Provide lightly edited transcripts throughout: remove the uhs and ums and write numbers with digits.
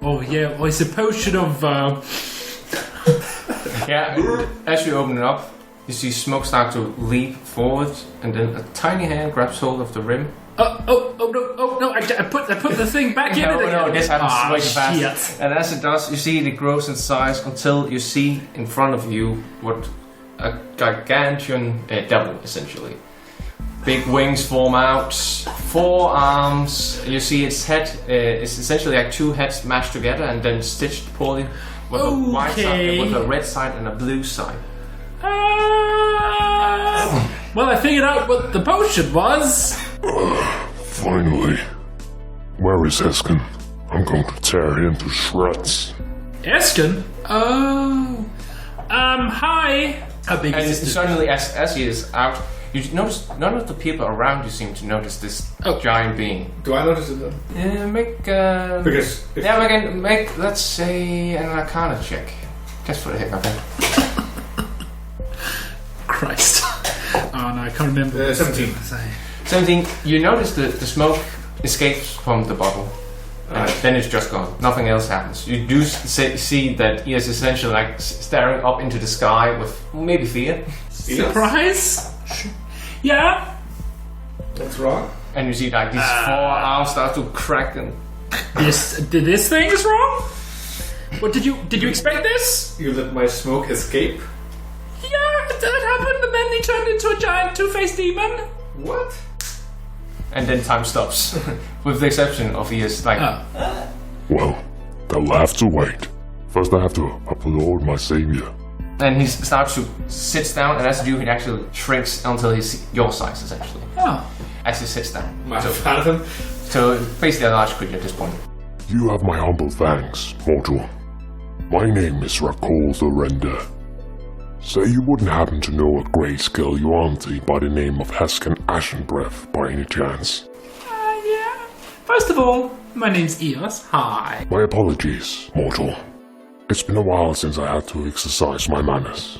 Oh yeah, well, it's a potion of. Yeah. As you open it up, you see smoke start to leap forward, and then a tiny hand grabs hold of the rim. Oh no! I put the thing back in it again. No, this happens way too fast. Shit. And as it does, you see it grows in size until you see in front of you what a gargantuan devil, essentially. Big wings form out, 4 arms. You see its head is essentially like 2 heads mashed together and then stitched poorly with a white side, with a red side and a blue side. Well, I figured out what the potion was. Finally. Where is Hezzkan? I'm going to tear him to shreds. Hezzkan? Oh. Hi. How big and is this? Suddenly, as he is out, you notice none of the people around you seem to notice this giant being. Do I notice it then? Yeah, make Because we can make, let's say, an Arcana check. Just for the heck of it. Christ. Oh no, I can't remember. 17. 17, you notice the smoke escapes from the bottle. Then it's just gone. Nothing else happens. You do see that he is essentially like staring up into the sky with maybe fear. Surprise? Yeah? What's wrong? And you see like these 4 arms start to crack and... This thing is wrong? What did you expect this? You let my smoke escape? Yeah, that happened, and then he turned into a giant two-faced demon. What? And then time stops. With the exception of he is like... Well, they'll have to wait. First I have to applaud my savior. And he starts to sit down, and as you do, he actually shrinks until he's your size, essentially. Oh. As he sits down. My fan of him? So basically a large creature at this point. You have my humble thanks, mortal. My name is Rakol the Render. Say you wouldn't happen to know a grayscale Yuanti by the name of Hezzkan Ashenbreath by any chance? Yeah. First of all, my name's Eos. Hi. My apologies, mortal. It's been a while since I had to exercise my manners.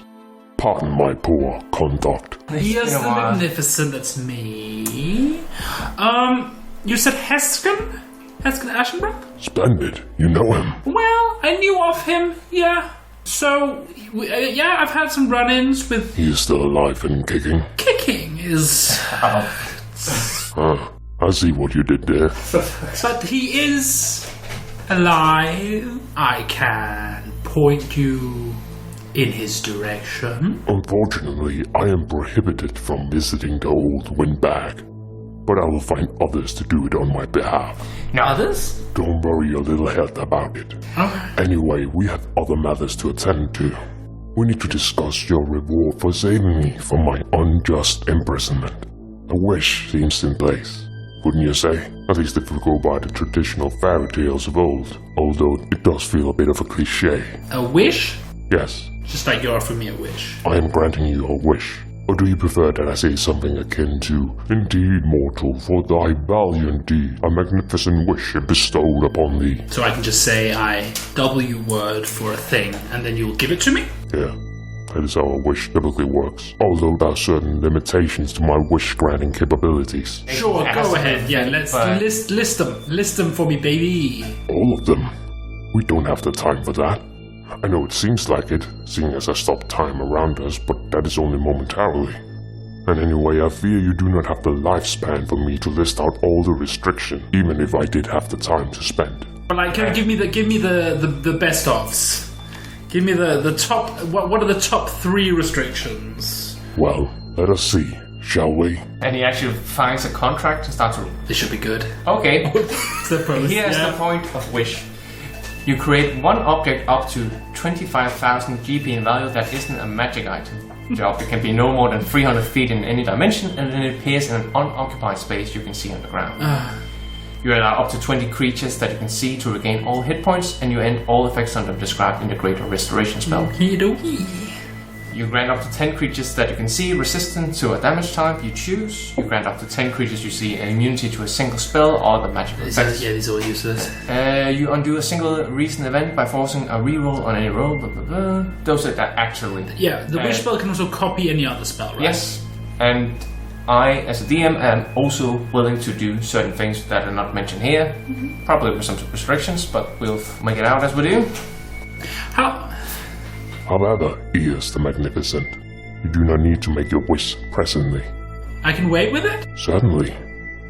Pardon my poor conduct. Eos the Magnificent, that's me. You said Hezzkan? Hezzkan Ashenbreath? Splendid, you know him. Well, I knew of him, yeah. So, yeah, I've had some run-ins with... He is still alive and kicking. Kicking is... I see what you did there. But he is alive. I can point you in his direction. Unfortunately, I am prohibited from visiting the old windbag. But I will find others to do it on my behalf. Now, others? Don't worry your little head about it. Okay. Anyway, we have other matters to attend to. We need to discuss your reward for saving me from my unjust imprisonment. A wish seems in place, wouldn't you say? At least if we go by the traditional fairy tales of old, although it does feel a bit of a cliché. A wish? Yes. Just like you're offering me a wish. I am granting you a wish. Or do you prefer that I say something akin to, Indeed, mortal, for thy valiant deed, a magnificent wish is bestowed upon thee. So I can just say I W word for a thing, and then you'll give it to me? Yeah, that is how a wish typically works. Although there are certain limitations to my wish-granting capabilities. Sure, go ahead. Yeah, let's list them. List them for me, baby. All of them? We don't have the time for that. I know it seems like it, seeing as I stopped time around us, but that is only momentarily. And anyway, I fear you do not have the lifespan for me to list out all the restrictions, even if I did have the time to spend. But like, give me the best ofs. Give me the top. What are the top 3 restrictions? Well, let us see, shall we? And he actually finds a contract and starts to... This should be good. Okay. Here's the point of wish. You create one object up to 25,000 GP in value that isn't a magic item. The object can be no more than 300 feet in any dimension, and then it appears in an unoccupied space you can see on the ground. You allow up to 20 creatures that you can see to regain all hit points, and you end all effects on them described in the Greater Restoration spell. You grant up to 10 creatures that you can see resistant to a damage type you choose. You grant up to 10 creatures you see an immunity to a single spell or the magical effects. Yeah, these are all useless. You undo a single recent event by forcing a reroll on any roll. Blah, blah, blah. Those are that actually. Yeah, the wish spell can also copy any other spell, right? Yes, and I, as a DM, am also willing to do certain things that are not mentioned here. Probably with some restrictions, but we'll make it out as we do. However, Eos the Magnificent, you do not need to make your wish presently. I can wait with it? Certainly.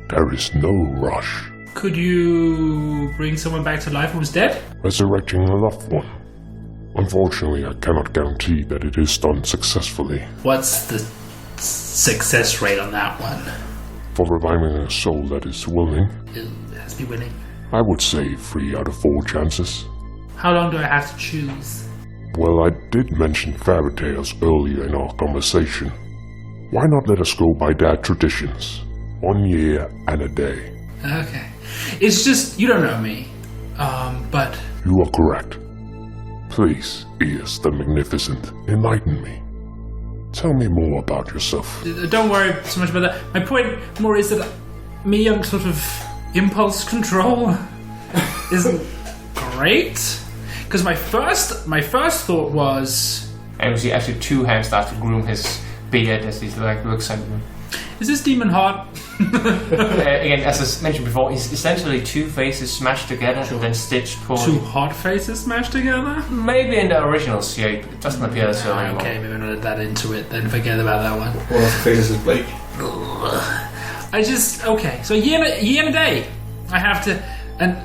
There is no rush. Could you bring someone back to life who was dead? Resurrecting a loved one. Unfortunately, I cannot guarantee that it is done successfully. What's the success rate on that one? For reviving a soul that is willing, It has to be winning. I would say 3 out of 4 chances. How long do I have to choose? Well, I did mention fairy tales earlier in our conversation. Why not let us go by their traditions? 1 year and a day. Okay. It's just, you don't know me. But... You are correct. Please, Eos the Magnificent, enlighten me. Tell me more about yourself. Don't worry so much about that. My point more is that I'm sort of impulse control isn't great. Because my first thought was... And we see actually 2 hands start to groom his beard as he looks at him. Is this demon hot? Again, as I mentioned before, it's essentially 2 faces smashed together and then stitched poorly. 2 hot faces smashed together? Maybe in the original shape. It doesn't appear so anymore. Okay, maybe I'll add that into it, then forget about that one. One of the faces is Blake. So a year and a day. I have to... And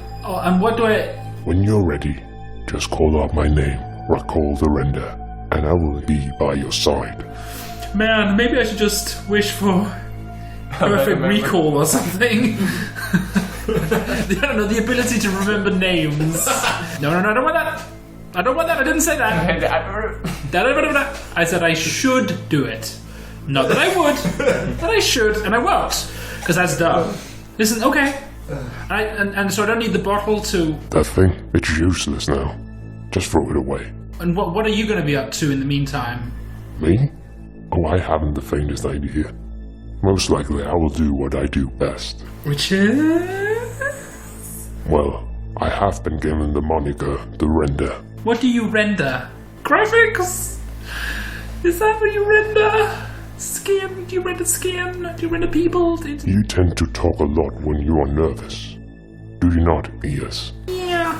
what do I... When you're ready, just call out my name, Rakol the Render, and I will be by your side. Man, maybe I should just wish for perfect recall or something. I don't know, the ability to remember names. No, I don't want that. I don't want that. I didn't say that. I said I should do it. Not that I would, that I should, and I won't. Because that's dumb. Listen, okay. And so I don't need the bottle to... That thing, it's useless now. Just throw it away. And what are you going to be up to in the meantime? Me? Oh, I haven't the faintest idea. Most likely I will do what I do best. Which is... Well, I have been given the moniker the Render. What do you render? Graphics? Is that what you render? Skin? Do you render skin? Do you render people? You tend to talk a lot when you are nervous. Do you not, Eos? Yeah.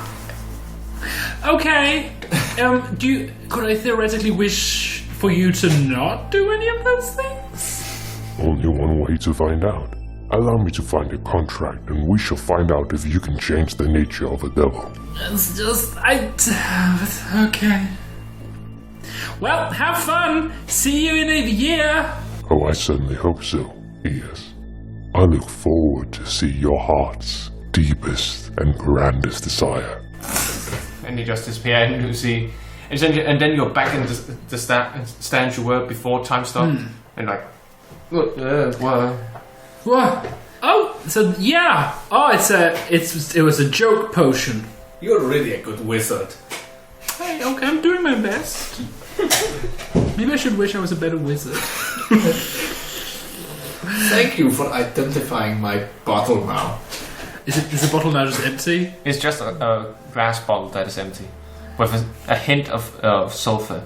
Okay. Could I theoretically wish for you to not do any of those things? Only one way to find out. Allow me to find a contract and we shall find out if you can change the nature of a devil. It's just... Okay. Well, have fun! See you in a year! Oh, I certainly hope so, Eos. I look forward to see your heart's deepest and grandest desire. And you just disappear and you see... And then you're back in the stand you were before time stopped. And like... What? Oh, so yeah. Oh, it was a joke potion. You're really a good wizard. Hey, okay, I'm doing my best. Maybe I should wish I was a better wizard. Thank you for identifying my bottle now. Is the bottle now just empty? It's just a glass bottle that is empty. With a hint of sulfur.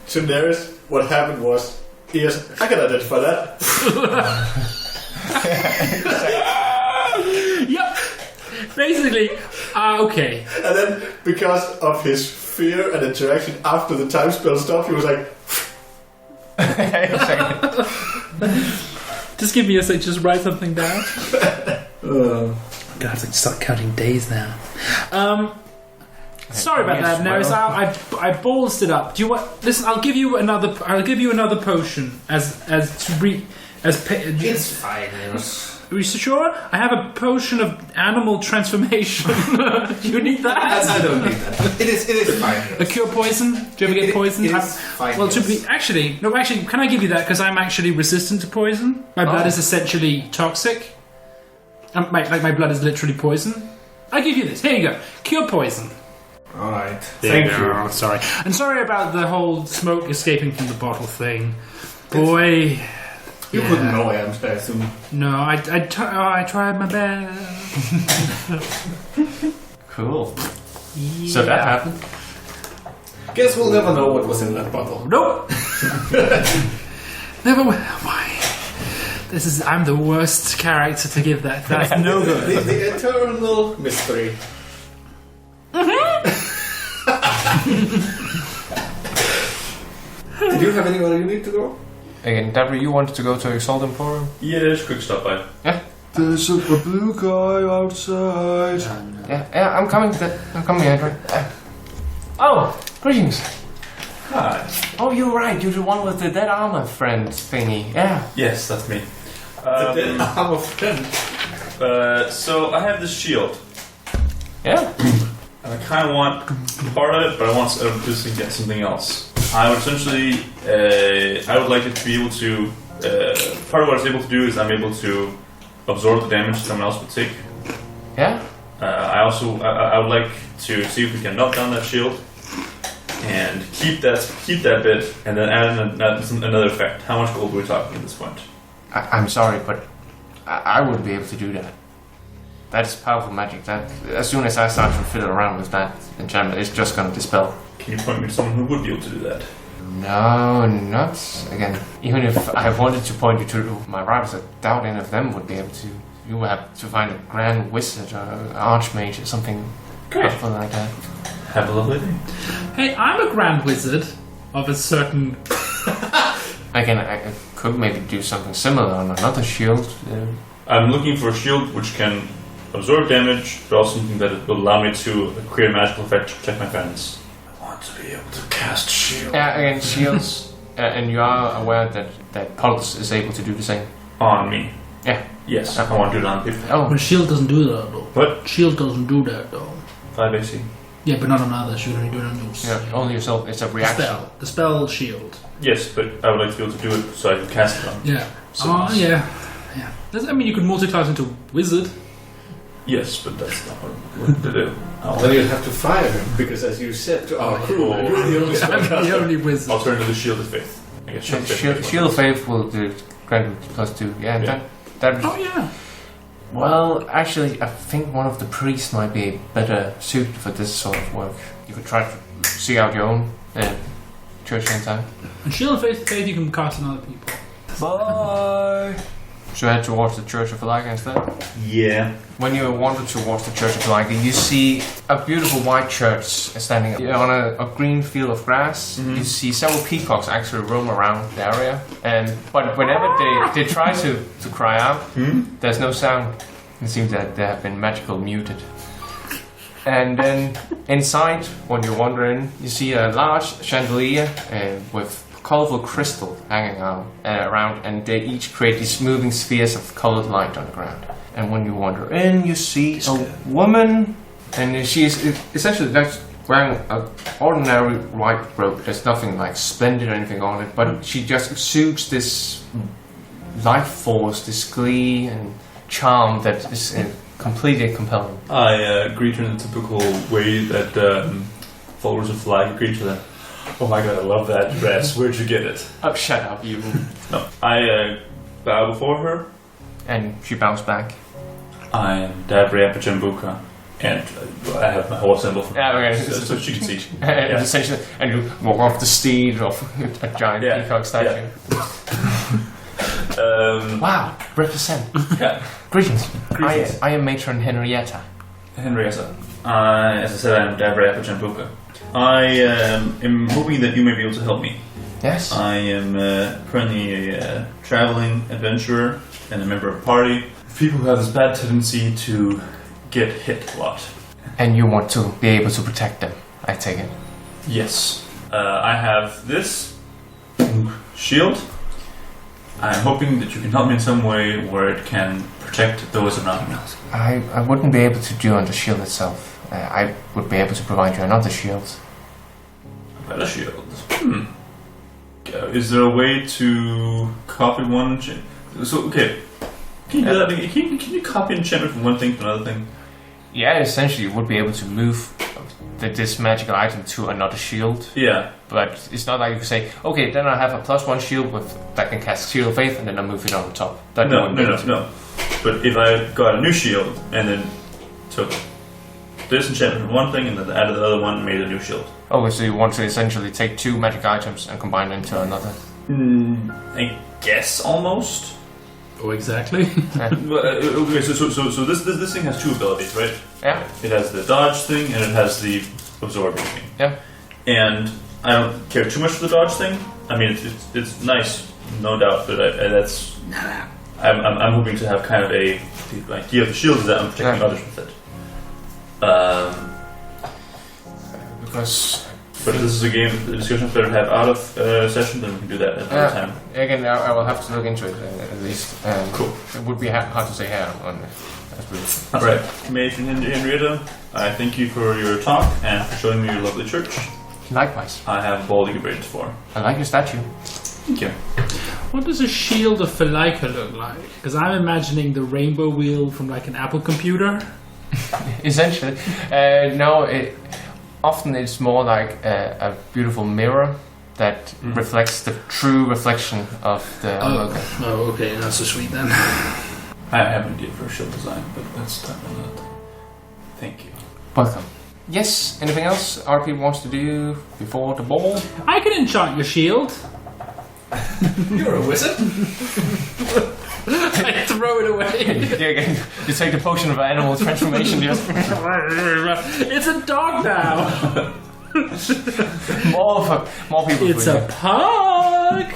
To Naeris, what happened was, yes, I can identify that. Yep. Basically, okay. And then, because of his fear and interaction after the time spell stopped, he was like... Just give me a sec, just write something down. I'm gonna have to start counting days now. Sorry about that, Naeris. I ballsed it up. Do you want? Listen, I'll give you another potion it's fine, Naeris. Are you sure? I have a potion of animal transformation. Do you need that? I don't need that. It is fine. A cure poison? Do you ever get poisoned? It is fine. Well, actually, can I give you that? Because I'm actually resistant to poison. My blood is essentially toxic. My blood is literally poison. I'll give you this. Here you go. Cure poison. Alright. Thank you. Oh, sorry. And sorry about the whole smoke escaping from the bottle thing. Boy. You couldn't know, I assume. No, I tried my best. Cool. Yeah. So that happened. Guess we'll never know what was in that bottle. Nope. Never will. Why? I'm the worst character to give that. That's no good. The eternal mystery. Did you have anywhere you need to go? Again, Dabra, you wanted to go to Exalt Emporium? Yeah, just quick stop by. Yeah. There's a blue guy outside. Yeah, I'm coming. I'm coming, Edward. Oh, greetings. Hi. Oh, you're right. You're the one with the dead armor friend thingy. Yeah. Yes, that's me. I'm a friend. So I have this shield. Yeah. And I kind of want part of it, but I want to get something else. I would essentially, I would like it to be able to, part of what it's able to do is I'm able to absorb the damage someone else would take. Yeah. I would like to see if we can knock down that shield and keep that bit, and then add another effect. How much gold are we talking at this point? I'm sorry, but I wouldn't be able to do that. That's powerful magic. That as soon as I start to fiddle around with that enchantment, it's just going to dispel. Can you point me to someone who would be able to do that? No, not again. Even if I wanted to point you to my rivals, I doubt any of them would be able to. You would have to find a grand wizard or an archmage or something helpful like that. Have a lovely day. Hey, I'm a grand wizard of a certain. Again, I could maybe do something similar on another shield. I'm looking for a shield which can absorb damage, but also something that will allow me to create a magical effect to protect my friends. I want to be able to cast shield. Yeah, again, shields, and you are aware that Pulse is able to do the same. On me. Yeah. Yes, I want to do it on people. Oh, But shield doesn't do that though. What? Shield doesn't do that though. 5 AC. Yeah, but not on others. You only do it on yours. yeah, only yourself. It's a reaction. The spell shield. Yes, but I would like to be able to do it so I can cast it on. Yeah. Someone else. Yeah. I mean, you could multi-class into wizard. Yes, but that's not what I'm looking to do. Then you'd have to fire him, because as you said to our crew, you're the only I'm the spellcaster. only wizard. I'll turn to the Shield of Faith. I guess Shield of Faith will do grant you +2. Yeah, Yeah. that. Oh yeah. Well, actually, I think one of the priests might be better suited for this sort of work. You could try to seek out your own church anytime. And shield of faith, you can cast on other people. Bye. So head towards the Church of Eliga instead. Yeah. When you wander towards the Church of Eliga, you see a beautiful white church standing on a green field of grass. Mm-hmm. You see several peacocks actually roam around the area, but whenever they try to cry out, there's no sound. It seems that they have been magically muted. And then inside, when you wander in, you see a large chandelier with colorful crystal hanging out around, and they each create these moving spheres of colored light on the ground. And when you wander in, you see a woman, and she is essentially just wearing an ordinary white robe. There's nothing like splendid or anything on it, but she just exudes this life force, this glee and charm that is completely compelling. I greet her in the typical way that followers of Flag greet her. Oh my god, I love that dress. Where'd you get it? Oh, shut up, you. No. I bow before her. And she bows back. I am Dabria Pachambuka. And I have my whole symbol for Yeah, okay. so she can see. Essentially, and you walk off the steed of a giant peacock statue. Wow, represent. Yeah. Greetings. Greetings. I am Matron Henrietta. Henrietta. As I said, I am Dabria Pachambuka. I am hoping that you may be able to help me. Yes? I am currently a traveling adventurer and a member of a party. People who have this bad tendency to get hit a lot. And you want to be able to protect them, I take it. Yes. I have this shield. I'm hoping that you can help me in some way where it can protect those around me. I wouldn't be able to do on the shield itself. I would be able to provide you another shield. A better shield. Is there a way to copy one? So, okay. Can you do that? Can you copy enchantment from one thing to another thing? Yeah, essentially you would be able to move this magical item to another shield. Yeah. But it's not like you can say, okay, then I have a +1 shield that can cast Shield of Faith, and then I move it on the top. That No. But if I got a new shield and then took this enchantment from one thing and then added the other one and made a new shield. Oh, so you want to essentially take two magic items and combine them into another? I guess almost. Oh, exactly. Okay, so this thing has two abilities, right? Yeah. It has the dodge thing and it has the absorbing thing. Yeah. And I don't care too much for the dodge thing. I mean, it's nice, no doubt, but I'm hoping to have kind of the idea of the shield is that I'm protecting others with it. Because. But if this is a discussion better to have out of session, then we can do that at another time. Again, I will have to look into it at least. Cool. It would be hard to say here on Alright, Mage and Henrietta, I thank you for your talk and for showing me your lovely church. Likewise. I have a ball to give brains for. I like your statue. Thank you. What does a shield of Philika look like? Because I'm imagining the rainbow wheel from like an Apple computer. Essentially. No, often it's more like a beautiful mirror that reflects the true reflection of the logo. Oh, okay, that's so sweet then. I have an idea for a shield design, but that's time for that. Thank you. Welcome. Yes, anything else RP wants to do before the ball? I can enchant your shield. You're a wizard. I throw it away. You take the potion of animal transformation. Just It's a dog now. more people. It's a pug.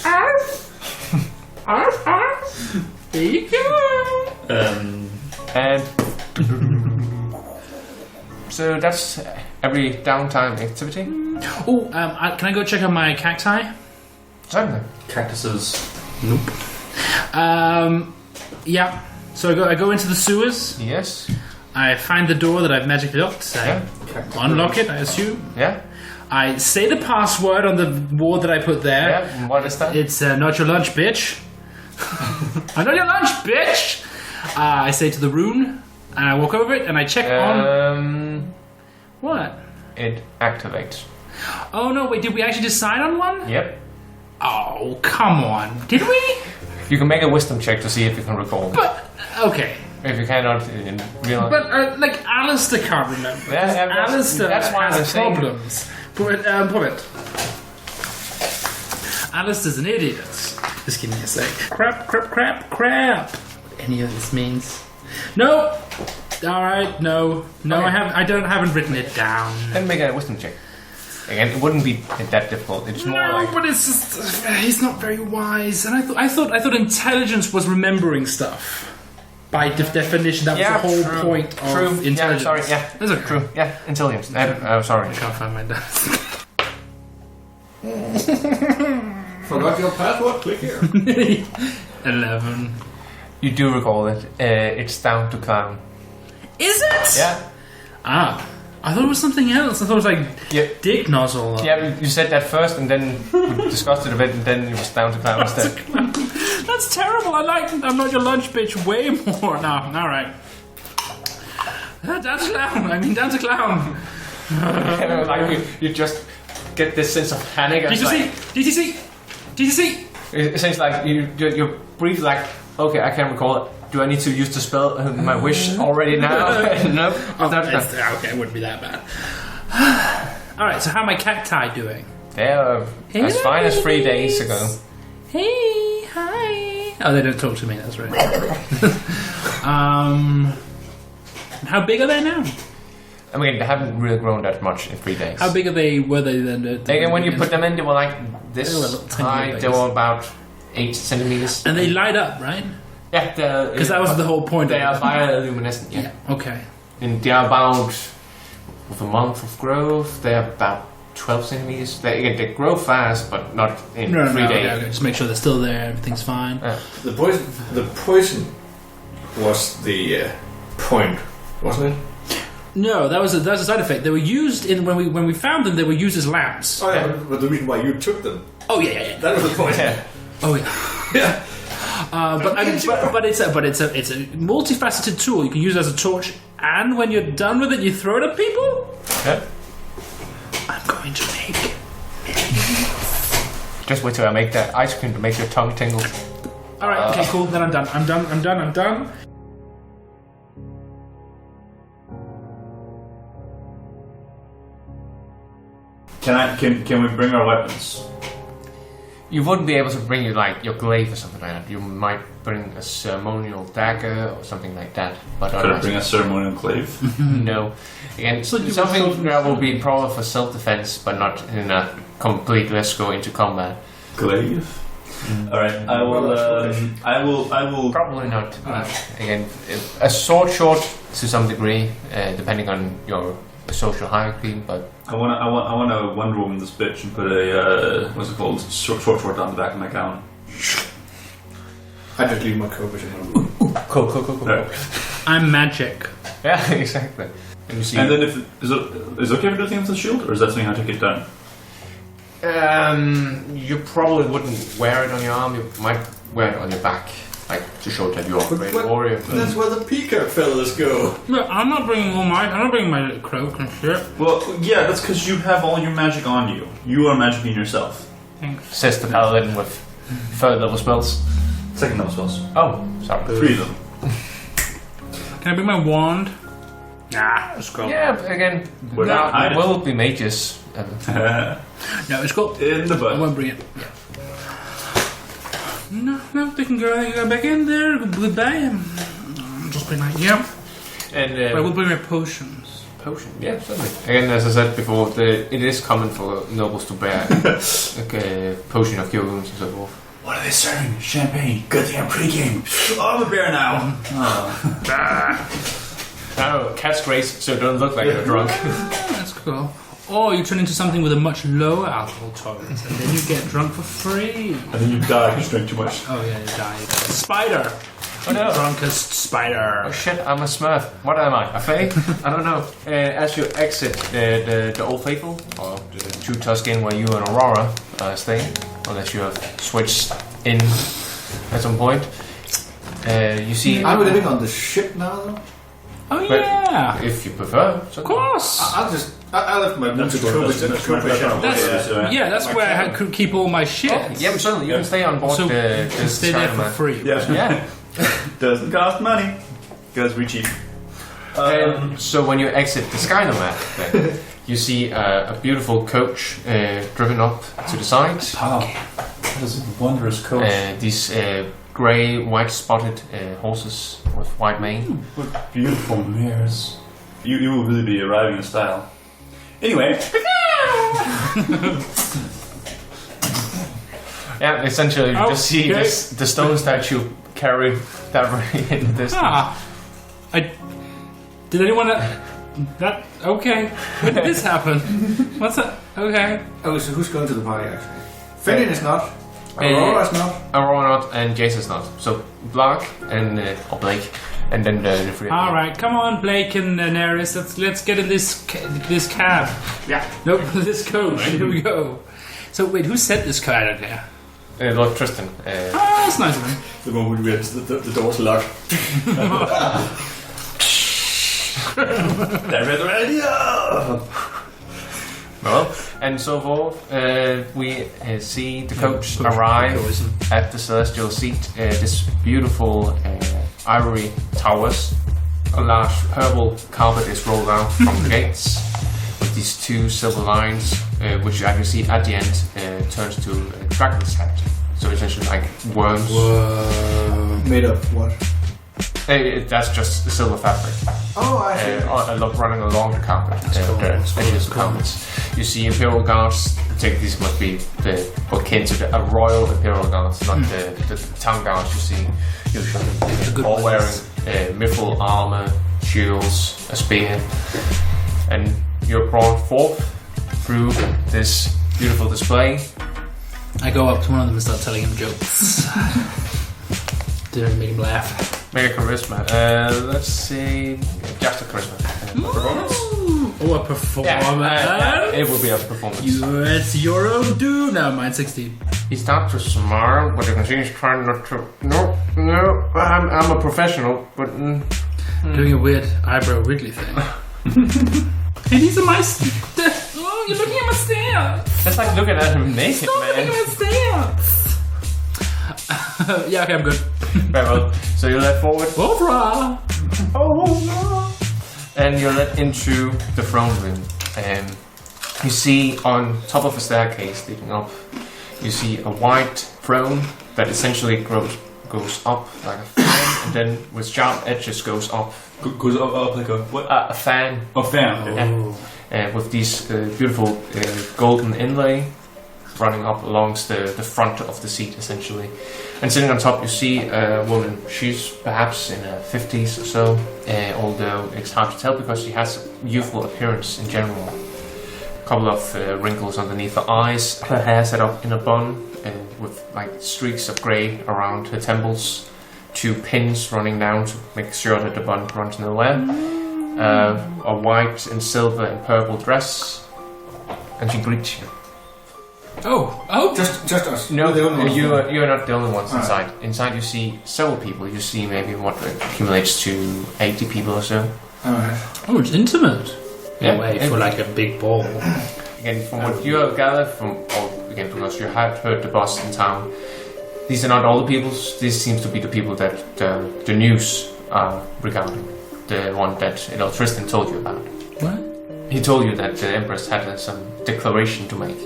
Arf. Arf, arf. There you go. And so that's every downtime activity. Oh, can I go check on my cacti? Certainly. Cactuses. Nope. Yeah. So I go into the sewers. Yes. I find the door that I've magically locked. I unlock it, I assume. Yeah. I say the password on the wall that I put there. Yeah. And what is that? It's not your lunch, bitch. I'm not your lunch, bitch. I say to the rune, and I walk over it, and I check on. What? It activates. Oh no! Wait, did we actually decide on one? Yep. Oh, come on. Did we? You can make a wisdom check to see if you can recall it. But, okay. If you cannot realize. But, like, Alistair can't remember. Yeah, Alistair that's why has I'm saying. problems. Put it. Alistair's an idiot. Just give me a sec. Crap. What any of this means. No! Alright, no. No, Okay. I haven't written it down. Then make a wisdom check. Again, it wouldn't be that difficult. It's more No, like. but it's just he's not very wise, and I thought intelligence was remembering stuff. By definition, that was the whole true. point of intelligence. Yeah, sorry. Yeah, That's okay. true. Yeah, intelligence. Sorry. I can't find my dice. Forgot your password? Click here. 11. You do recall it. It's down to clown. Is it? Yeah. Ah, I thought it was something else. I thought it was like dick nozzle. Yeah, you said that first, and then we discussed it a bit, and then it was down to clown instead. That's terrible. I'm not your lunch bitch way more. No, all right. Down to clown. I mean, down to clown. Like you just get this sense of panic. DTC. It seems like you breathe like, okay, I can't recall it. Do I need to use the spell, my wish already now? No. Okay, it wouldn't be that bad. All right. So how are my cacti doing? They're as fine as 3 days ago. Hey, hi. Oh, they don't talk to me. That's right. How big are they now? I mean, they haven't really grown that much in 3 days. How big were they then? Again, when you put them in, they were like this They were a little tiny, high. I They guess. were about 8 centimeters. And they light up, right? Yeah, Because that was the whole point. They of are bioluminescent. Yeah. Okay. And they are about, with a month of growth, they are about 12 centimeters. They grow fast, but not in 3 days. Okay. Just make sure they're still there. Everything's fine. The poison was the point, wasn't it? No, that was a side effect. They were used when we found them. They were used as lamps. Oh yeah, but the reason why you took them. Oh yeah. That was the point. Yeah. Oh yeah. Yeah. But it's a multifaceted tool. You can use it as a torch, and when you're done with it, you throw it at people. Yeah. I'm going to make. Just wait till I make that ice cream to make your tongue tingle. All right. Okay. Cool. Then I'm done. Can we bring our weapons? You wouldn't be able to bring your glaive or something like that. You might bring a ceremonial dagger or something like that. But Could I bring a ceremonial glaive? No. Again, something that will be proper for self-defense, but not in a complete let's go into combat. Glaive. All right. I will. Probably not. Again, a sword short to some degree, depending on your social hierarchy. But I want to Wonder Woman this bitch and put a what's it called? Short down the back of my gown. I just leave my coat in my room. Cool. Right. I'm magic. Yeah, exactly. And you see. And then is it okay if I do things with the shield, or is that something I take it down? You probably wouldn't wear it on your arm. You might wear it on your back, like to show that you're a great warrior. That's where the peacock fellas go. No, I'm not bringing my cloak and shit. Well, yeah, that's because you have all your magic on you. You are magicking yourself. Thanks. Says the paladin with third level spells. Second level spells. Oh, sorry. 3 of them. Can I bring my wand? Nah, let's go. Yeah, but again, We're not there hiding. will be mages. No, it's cool. In the I butt. won't bring it. Yeah. No, they can go back in there. Goodbye. Just bring my And But I will bring my potions. potion, yeah, certainly. Again, as I said before, it is common for nobles to bear like a potion of cure wounds and so forth. What are they serving? Champagne. Good thing I'm pre-game. Oh, I'm a bear now. Oh, cat's grace, so don't look like you're drunk. That's cool. Or you turn into something with a much lower alcohol tolerance, and then you get drunk for free. And then you die because you drink too much. Oh yeah, you die. Spider. Oh no. Drunkest spider. Oh shit, I'm a smurf. What am I? A fae? I don't know. As you exit the Old Faithful, or the Two Tuscan where you and Aurora are staying, unless you have switched in at some point, you see... I'm living on the ship now, though. Oh But yeah. if you prefer. Of course. I left my wounds at the Yeah, that's where I could keep all my shit. Yeah, but certainly you can stay on board So the can stay there for Skyman. free. Yeah. Yeah. Doesn't cost money. Because we're cheap. So when you exit the Skynomad, then you see a beautiful coach driven up to the side. Oh, that is a wondrous coach. These grey, white spotted horses with white mane. What beautiful mares. You will really be arriving in style. Anyway. Yeah, essentially you just see Okay. the stone statue carry that right in the distance. Did anyone... That... Okay. When did this happen? What's that? Okay. Oh, so who's going to the party, actually? Fennin is not. Aurora's not. Aurora not, and Jason's not. So Blark and or Blake, and then the three. All right, come on, Blake and Naeris. Let's get in this cab. Yeah. Nope, this coach. Here we go. So wait, who set this car out there? Lord Tristan. That's nice of him. The moment we have the door's locked. That's the idea. Well, and so forth. We see the coach arrive at the celestial seat. This beautiful ivory towers. A large purple carpet is rolled out from the gates. With these two silver lines, which you actually see at the end, turns to a dragon's head. So essentially like worms. Made of what? That's just the silver fabric. Oh, I see. Running along the carpet. The edges of the carpets. You see Imperial Guards. I think these must be akin to a Royal Imperial Guards, not the town guards you see usually. All wearing mithril armor, shields, a spear. And you're brought forth through this beautiful display. I go up to one of them and start telling him jokes. Didn't make him laugh. Make a charisma. Let's see. Just a charisma. Performance? Oh, a performance. It will be a performance. It's your own do. No, mine's 16. He starts to smile, but you can see he's trying not to. No, I'm a professional, but. Doing a weird eyebrow wiggly thing. And these are my... Oh, you're looking at my stairs. That's like looking at him naked, Stop looking man. at my stairs. Yeah, okay, I'm good. Very well. So you're led forward. Oprah. And you're led into the throne room. You see on top of a staircase leading up, you see a white throne that essentially goes up like a fan, and then with sharp edges goes up. Goes up like a what? A fan. A fan. Yeah. With these beautiful golden inlay running up along the front of the seat, essentially. And sitting on top, you see a woman. She's perhaps in her 50s or so, although it's hard to tell because she has a youthful appearance in general. A couple of wrinkles underneath her eyes. Her hair set up in a bun with like streaks of grey around her temples. 2 pins running down to make sure that the bun runs nowhere. A white and silver and purple dress, and she greets you. Oh! Just us. No, We're the only ones. you're not the only ones Right. inside. Inside you see several people. You see maybe what accumulates to 80 people or so. Alright. Oh, it's intimate. Yeah. Way for like a big ball. Again, from what you have gathered again, because you have heard the boss in town, these are not all the people. This seems to be the people that the news are regarding. The one that Tristan told you about. What? He told you that the Empress had some declaration to make.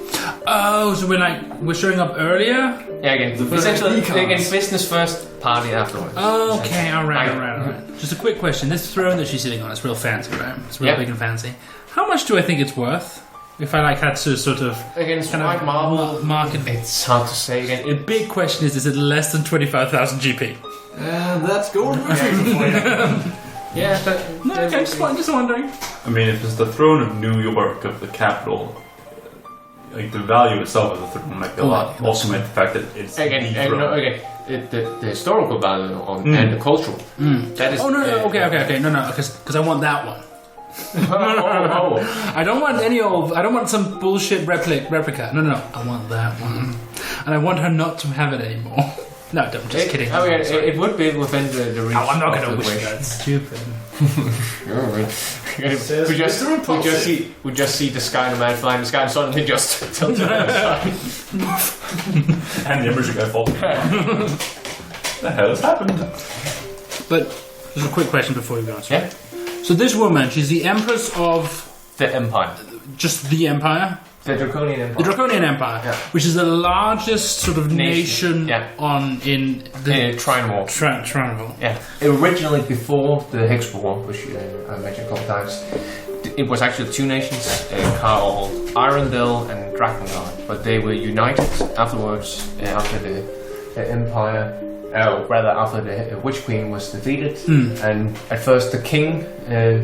Oh, so we're showing up earlier? Yeah, again, essentially, again, business first, party afterwards. Okay, alright. Just a quick question. This throne that she's sitting on, it's real fancy, right? It's real big and fancy. How much do I think it's worth? If I had to sort of Again, it's white marble. Market. It's hard to say again. The big question is it less than 25,000 GP? That's golden retriever for you. Yeah, No, okay, just wondering. I mean, if it's the throne of New York, of the capital, like the value itself of the throne might be a lot. Also, the fact that it's the throne. The historical value and the cultural. That is. Oh no, okay. No, because I want that one. I don't want any old. I don't want some bullshit replica. No. I want that one, and I want her not to have it anymore. No, I'm just kidding. It would be within the reach. I'm not of going to the wish wish. that. Stupid. we just see the sky, the man flying in the sky, and suddenly just tilted outside. And the Empress guy falls. The hell has happened? But there's a quick question before we go on. Yeah. So this woman, she's the Empress of The Empire. just the Empire. The Draconian Empire. The Draconian Empire, Yeah. which is the largest sort of nation in the Trinevalt. Trinevalt. Yeah. Originally, before the Hex War, which I mentioned a couple times, it was actually 2 nations called Arundel and Drakengard, but they were united afterwards after the Empire. Rather, after the Witch Queen was defeated, and at first the king,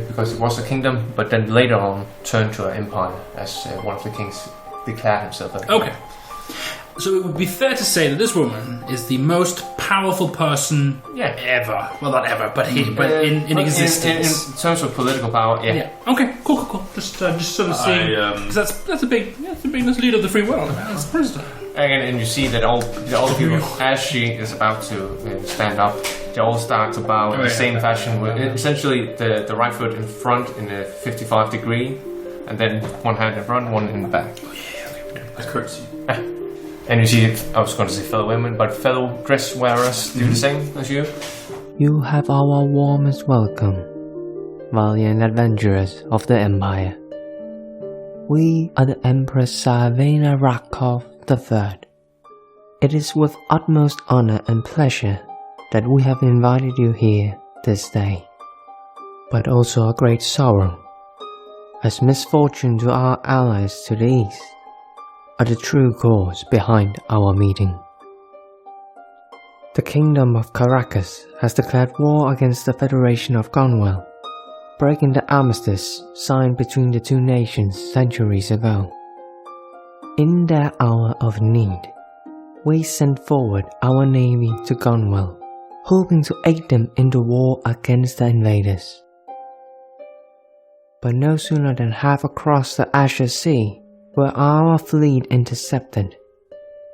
because it was a kingdom, but then later on turned to an empire as one of the kings declared himself. Okay. So it would be fair to say that this woman is the most powerful person ever. Well, not ever, but in existence. In terms of political power, Yeah. Okay. Cool. Just sort of seeing, because that's a big leader of the free world. That's president. And you see that all the people, as she is about to stand up, they all start to bow in the same fashion. With essentially the right foot in front in a 55 degree, and then one hand in front, one in the back. A courtesy. And you see, I was going to say fellow women, but fellow dress wearers do the same as you. You have our warmest welcome, valiant adventurers of the Empire. We are the Empress Saravena Rakov III. It is with utmost honor and pleasure that we have invited you here this day, but also a great sorrow, as misfortune to our allies to the east are the true cause behind our meeting. The Kingdom of Caracas has declared war against the Federation of Gonwell, breaking the armistice signed between the 2 nations centuries ago. In their hour of need, we sent forward our navy to Gonwell, hoping to aid them in the war against the invaders. But no sooner than half across the Azure Sea were our fleet intercepted.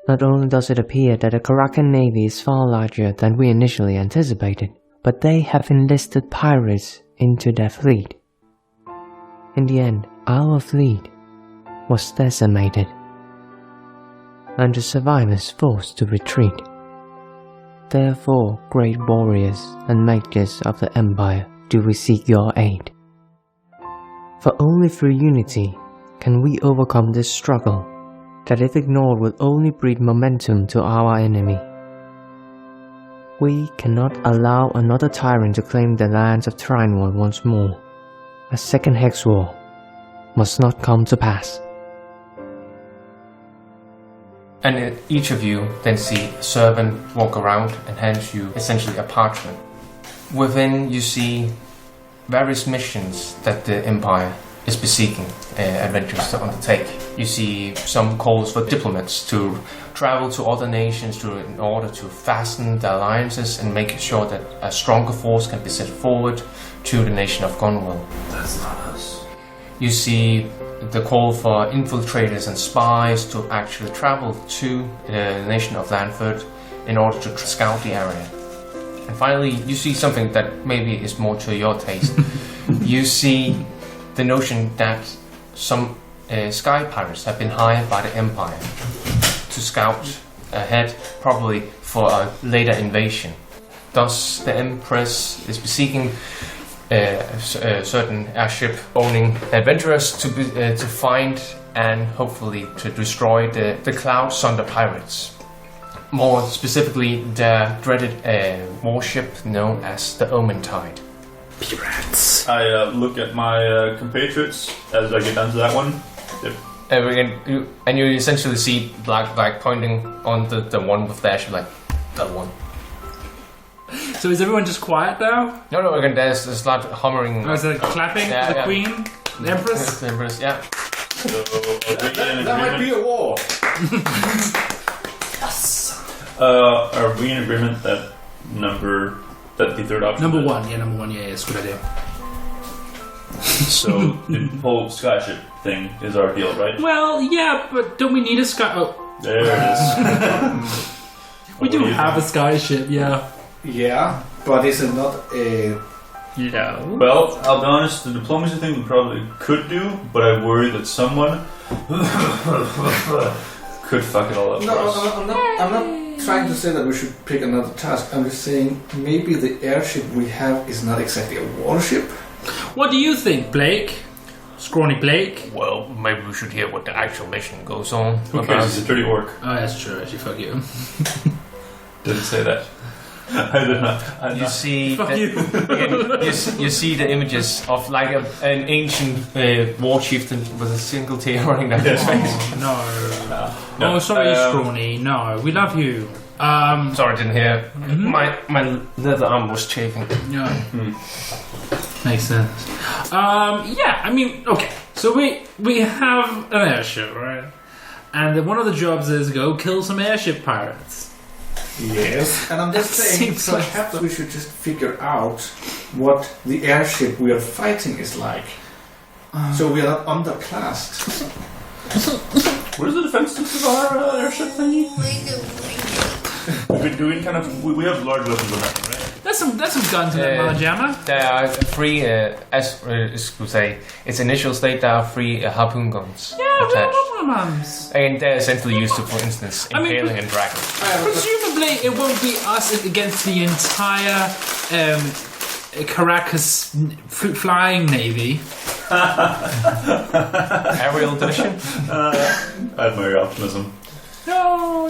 Not only does it appear that the Karakan navy is far larger than we initially anticipated, but they have enlisted pirates into their fleet. In the end, our fleet was decimated, and the survivors forced to retreat. Therefore, great warriors and mages of the Empire, do we seek your aid. For only through unity can we overcome this struggle that if ignored will only breed momentum to our enemy. We cannot allow another tyrant to claim the lands of Trinevalt once more. A second Hex War must not come to pass. And each of you then see a servant walk around and hands you essentially a parchment. Within you see various missions that the Empire is beseeching adventurers to undertake. You see some calls for diplomats to travel to other nations in order to fasten the alliances and make sure that a stronger force can be set forward to the nation of Gunwell. That's not us. You see the call for infiltrators and spies to actually travel to the nation of Lanford in order to scout the area. And finally, you see something that maybe is more to your taste. You see the notion that some sky pirates have been hired by the Empire to scout ahead, probably for a later invasion. Thus, the Empress is beseeching certain airship-owning adventurers to find and hopefully to destroy the Cloud Sunder pirates. More specifically, the dreaded warship known as the Omen Tide. Pirates. I look at my compatriots as I get down to that one. Yep. And you essentially see Black pointing on the one with the airship, like, that one. So is everyone just quiet now? No, again, there's a lot of humming. Or is it clapping? Yeah, the Queen? The Empress? The Empress, yeah. So, That might be a war. are we in agreement that the third option? Number one, yeah, it's a good idea. So the whole skyship thing is our deal, right? Well, yeah, but don't we need a sky... Oh, There it is. we do have a skyship, yeah. Yeah, but is it not a... No. Well, I'll be honest, the diplomacy thing we probably could do, but I worry that someone could fuck it all up No, for us. I'm not trying to say that we should pick another task. I'm just saying maybe the airship we have is not exactly a warship. What do you think, Blake? Scrawny Blake? Well, maybe we should hear what the actual mission goes on. Who cares? He's a dirty orc. Oh, that's true, actually, fuck you. Didn't say that. I did not. You see, Fuck you. again, you see the images of like an ancient war chieftain with a single tear running down his face. No. No. Oh, sorry, Scrawny. No, we love you. Sorry, I didn't hear. My leather arm was chafing. Yeah. Makes sense. Yeah, I mean, okay. So we have an airship, right? And one of the jobs is go kill some airship pirates. Yes. And I'm just saying, Seems like perhaps we should just figure out what the airship we are fighting is like. So we are not underclassed. What is the defenses of our airship thingy? We've been doing kind of... We have large weapons on that, right? There's some guns in that Malajama. There are three, as we say, its initial state, there are three harpoon guns attached. Mums. And they're essentially used to, for instance, I mean, impaling and dragging. Presumably, it won't be us against the entire Caracas flying navy. Aerial division. I admire your optimism. No.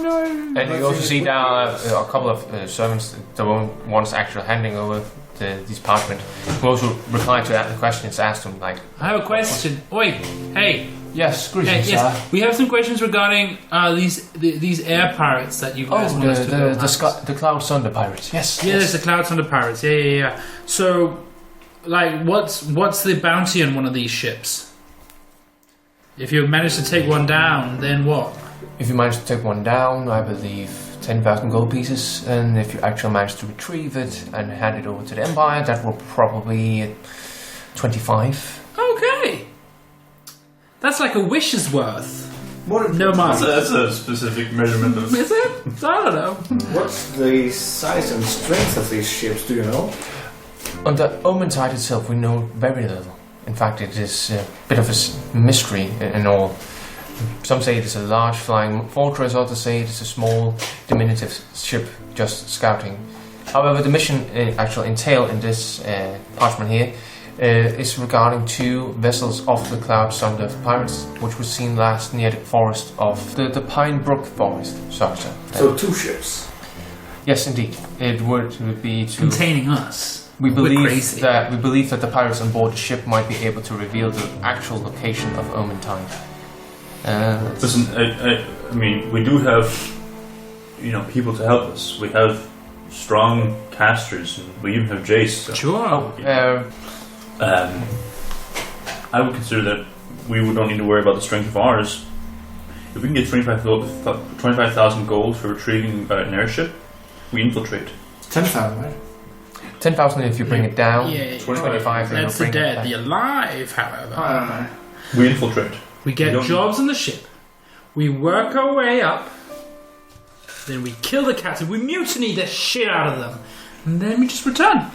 And you also see there are a couple of servants, the ones actually handing over these parchment, who also reply to the questions asked them, like... I have a question. Oi, hey. Yes, greetings, sir. Yes, we have some questions regarding these air pirates that you guys want us to go past. the Cloud Sunder pirates, yes. Yeah, there's the Cloud Thunder pirates. Yeah. So, like, what's the bounty on one of these ships? If you manage to take one down, then what? If you manage to take one down, I believe 10,000 gold pieces, and if you actually manage to retrieve it and hand it over to the Empire, that will probably 25. Okay. That's like a wish's worth. What? No money. That's a specific measurement of... Is it? I don't know. What's the size and strength of these ships? Do you know? On the Omen Tide itself, we know very little. In fact, it is a bit of a mystery in all. Some say it is a large flying fortress, others say it is a small, diminutive ship just scouting. However, the mission actually entail in this parchment here is regarding 2 vessels off the Cloud Sunder pirates, which was seen last near the forest of the Pine Brook forest. Sorry, sir. So 2 ships. Yes, indeed. It would be to Containing us. We We're believe crazy. that the pirates on board the ship might be able to reveal the actual location of Omentide. Listen, I mean, we do have, people to help us. We have strong casters, and we even have Jace. So. Sure. I would consider that we don't need to worry about the strength of ours. If we can get 25,000 gold for retrieving an airship, we infiltrate. 10,000, right? 10,000 if you bring it down. Yeah. 25 if That's you the bring it dead. back. The alive, however. I don't know. We infiltrate. We get don't- jobs on the ship. We work our way up. Then we kill the captain. We mutiny the shit out of them. And then we just return.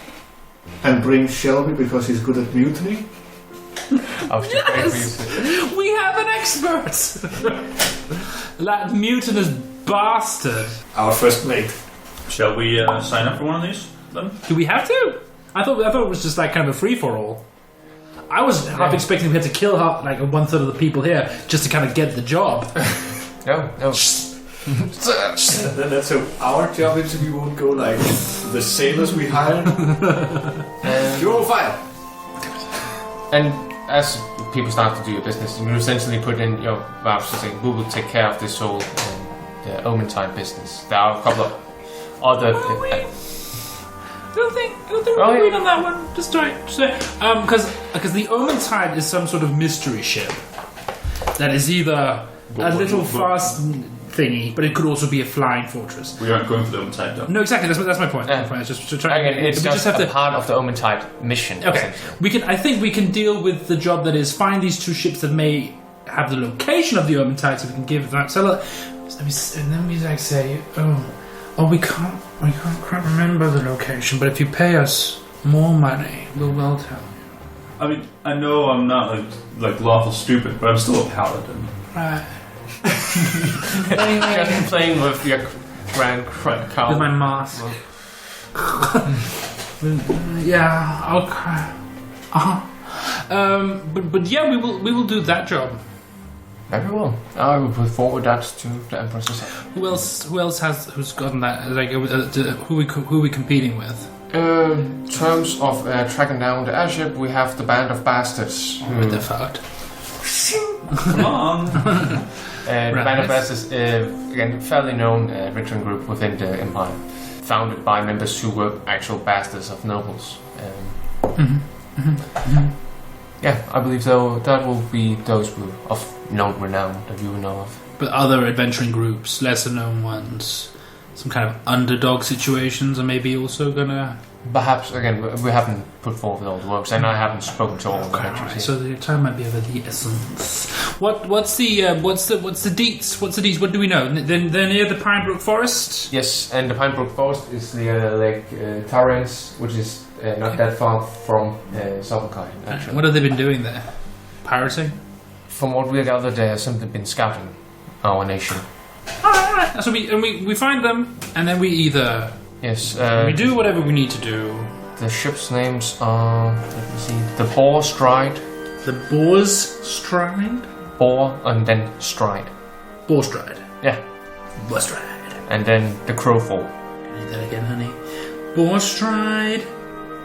And bring Shelby because he's good at mutiny. I was just waiting for you Yes! to- We have an expert! That mutinous bastard. Our first mate. Shall we sign up for one of these then? Do we have to? I thought it was just like kind of a free-for-all. I was half expecting we had to kill like 1/3 of the people here just to kind of get the job. No. That's so our job interview won't go like the sailors we hired. You're on fire. And as people start to do your business, you essentially put in your voucher saying, we will take care of this whole the Omentide business. There are a couple of other... I don't think we agreed on that one. Just try. Because the Omentide is some sort of mystery ship that is either a little fast thingy, but it could also be a flying fortress. We aren't going for the Omentide though. No, exactly. That's my point. Yeah. That's my point. Just to try. Again, it's we just have a to. part of the Omentide mission. Okay, essentially. I think we can deal with the job that is find these 2 ships that may have the location of the Omentide, so we can give that. So and then we like say, we can't remember the location, but if you pay us more money, we'll tell you. I mean, I know I'm not like lawful stupid, but I'm still a paladin. Right. Just playing with your grand crown. With my mask. Yeah. Okay. But yeah, we will do that job. Very well. I will put forward that to the Empress herself. Who else who's gotten that? Like, who are we competing with? In terms of tracking down the airship, we have the Band of Bastards. What the fuck? Come on. The Band of Bastards, again, fairly known veteran group within the Empire, founded by members who were actual bastards of nobles. Yeah, I believe so. That will be those of known renown that you will know of. But other adventuring groups, lesser known ones, some kind of underdog situations, are maybe also gonna. Perhaps again, we haven't put forward all the works, and I haven't spoken to all the Okay, adventurers right, yet. so the time might be of the essence. What's the deets? What's the deets? What do we know? They're near the Pine Brook Forest. Yes, and the Pine Brook Forest is the Lake Tarrens, which is not that far from Southern actually. What have they been doing there? Pirating? From what we gathered, they have simply been scouting our nation. Alright. So we find them, and then we either Yes, we do whatever we need to do. the ship's names are, let me see, the Boar Stride, The Boar's Stride? Boar, and then Stride. Boar Stride. Yeah, Boar Stride. and then the Crowfall. Read that again, honey. Boar Stride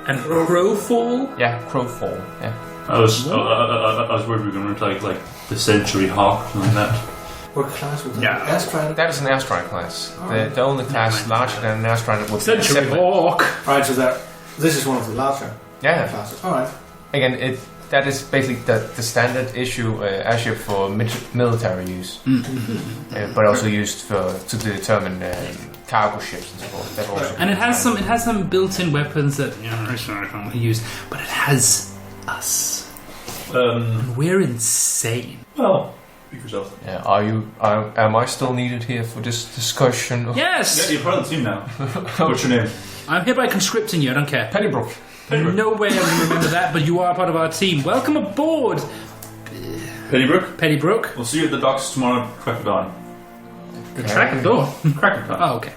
and Crowfall. Yeah, Crowfall. Yeah. I was worried we were going to like the Century Hawk and that. What class was that? Yeah. Airstrike? That is an airstrike class. The only class larger than an airstrike would be Century Zeppelin. Hawk. Alright, so this is one of the larger Yeah. classes. Alright. Again, that is basically the standard issue airship for military use, but also used to determine cargo ships and so forth. That also And it has some built-in weapons that we use, but it has us. We're insane. Well, speak for yourself. Yeah, am I still needed here for this discussion? Yes. Yeah, you're part of the team now. What's your name? I'm hereby conscripting you. I don't care. Pennybrook. No way I will remember that, but you are part of our team. Welcome aboard, Pennybrook. Pennybrook. We'll see you at the docks tomorrow. Crack of dawn. The track of door. Crack of dawn. Oh, okay.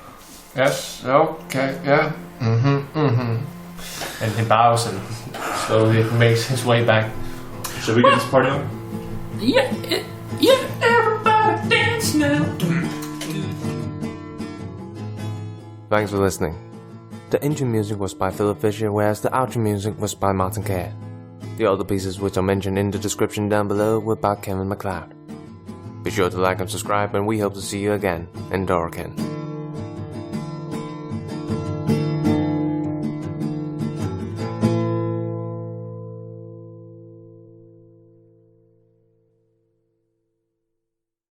Yes. Okay. Yeah. And he bows and slowly makes his way back. Should we get this party on? Yeah, everybody dance now. Thanks for listening. The intro music was by Philip Fischer, whereas the outro music was by Martin Kerr. The other pieces which are mentioned in the description down below were by Kevin MacLeod. Be sure to like and subscribe, and we hope to see you again in Doraken.